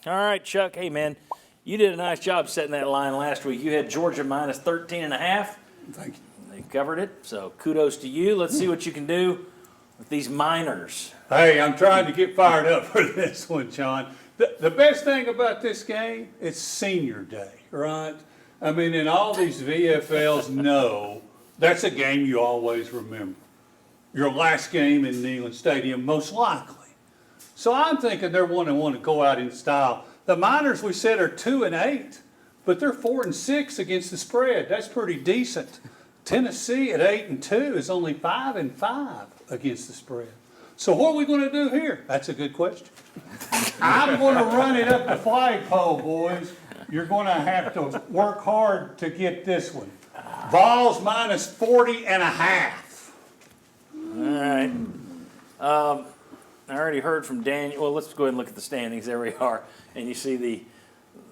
All right, Chuck. Hey, man, you did a nice job setting that line last week. You had Georgia minus 13.5. Thank you. They covered it, so kudos to you. Let's see what you can do with these Miners. Hey, I'm trying to get fired up for this one, John. The best thing about this game, it's senior day, right? I mean, and all these VFLs know that's a game you always remember. Your last game in Neyland Stadium, most likely. So I'm thinking they're want to go out in style. The Miners, we said, are 2-8, but they're 4-6 against the spread. That's pretty decent. Tennessee at 8-2 is only 5-5 against the spread. So what are we going to do here? That's a good question. I'm going to run it up the flagpole, boys. You're going to have to work hard to get this one. Vols minus 40.5. All right. I already heard from Daniel. Well, let's go ahead and look at the standings. There we are. And you see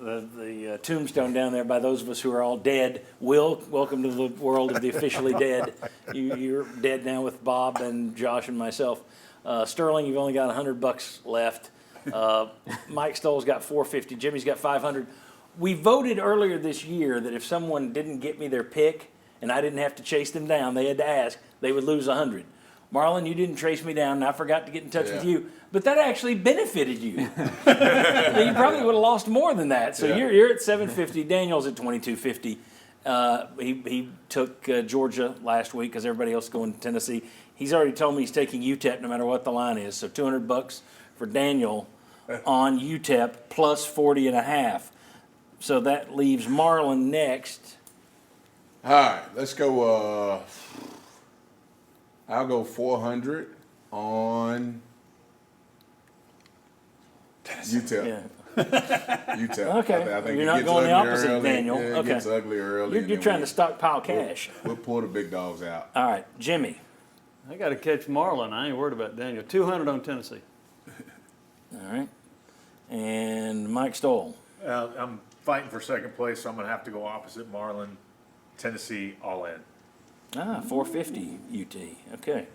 the tombstone down there by those of us who are all dead. Will, welcome to the world of the officially dead. You're dead now with Bob and Josh and myself. Sterling, you've only got $100 left. Mike Stoll's got $450. Jimmy's got $500. We voted earlier this year that if someone didn't get me their pick and I didn't have to chase them down, they had to ask, they would lose $100. Marlon, you didn't trace me down, and I forgot to get in touch with you, but that actually benefited you. You probably would have lost more than that. So you're at $750. Daniel's at $2250. He took Georgia last week because everybody else is going to Tennessee. He's already told me he's taking Utep no matter what the line is. So $200 for Daniel on Utep plus 40.5. So that leaves Marlon next. All right, let's go. I'll go 400 on Utep. Yeah. Utep. Okay. I think You're it not gets going the ugly opposite, early. Daniel. Yeah, it Okay. gets ugly early. You're trying to stockpile cash. We'll pull the big dogs out. All right, Jimmy. I got to catch Marlon. I ain't worried about Daniel. 200 on Tennessee. All right. And Mike Stoll. I'm fighting for second place, so I'm going to have to go opposite Marlin. Tennessee, all in. 450 UT. Okay.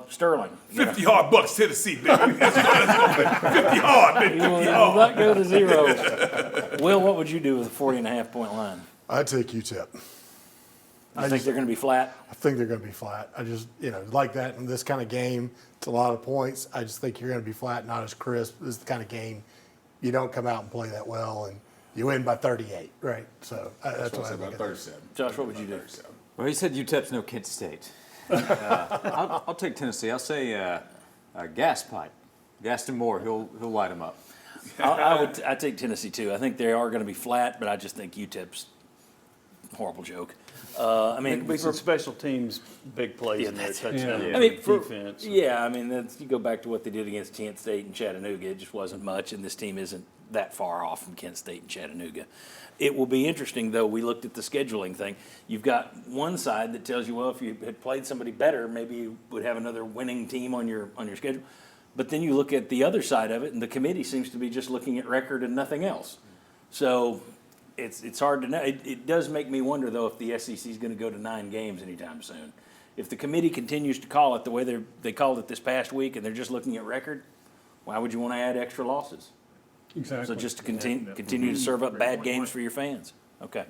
Sterling. 50 hard bucks, Tennessee, baby. Let's go, 50 hard, baby. You will not go to zero. Will, what would you do with a 40.5-point line? I'd take UTEP. I think they're going to be flat. I think they're going to be flat. I just, like that in this kind of game, it's a lot of points. I just think you're going to be flat, not as crisp. This is the kind of game you don't come out and play that well, and you win by 38, right? So that's what I think. About 37. Josh, what would you do? 37. Well, he said UTEP's no Kent State. I'll take Tennessee. I'll say gas pipe. Gaston Moore, he'll light them up. I'd take Tennessee too. I think they are going to be flat, but I just think UTEP's a horrible joke. I mean, Big special teams, big plays in there, touchdown. I mean, defense. You go back to what they did against Kent State and Chattanooga. It just wasn't much, and this team isn't that far off from Kent State and Chattanooga. It will be interesting, though. We looked at the scheduling thing. You've got one side that tells you, well, if you had played somebody better, maybe you would have another winning team on your schedule. But then you look at the other side of it, and the committee seems to be just looking at record and nothing else. So it's hard to know. It does make me wonder, though, if the SEC is going to go to 9 games anytime soon. If the committee continues to call it the way they called it this past week, and they're just looking at record, why would you want to add extra losses? Exactly. So just to continue to serve up bad games for your fans. Okay.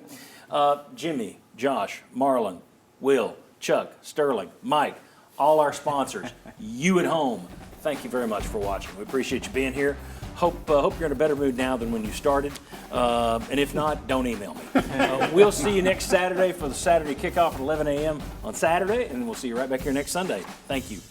Jimmy, Josh, Marlon, Will, Chuck, Sterling, Mike, all our sponsors, you at home, thank you very much for watching. We appreciate you being here. Hope you're in a better mood now than when you started. And if not, don't email me. We'll see you next Saturday for the Saturday kickoff at 11 a.m. on Saturday, and we'll see you right back here next Sunday. Thank you.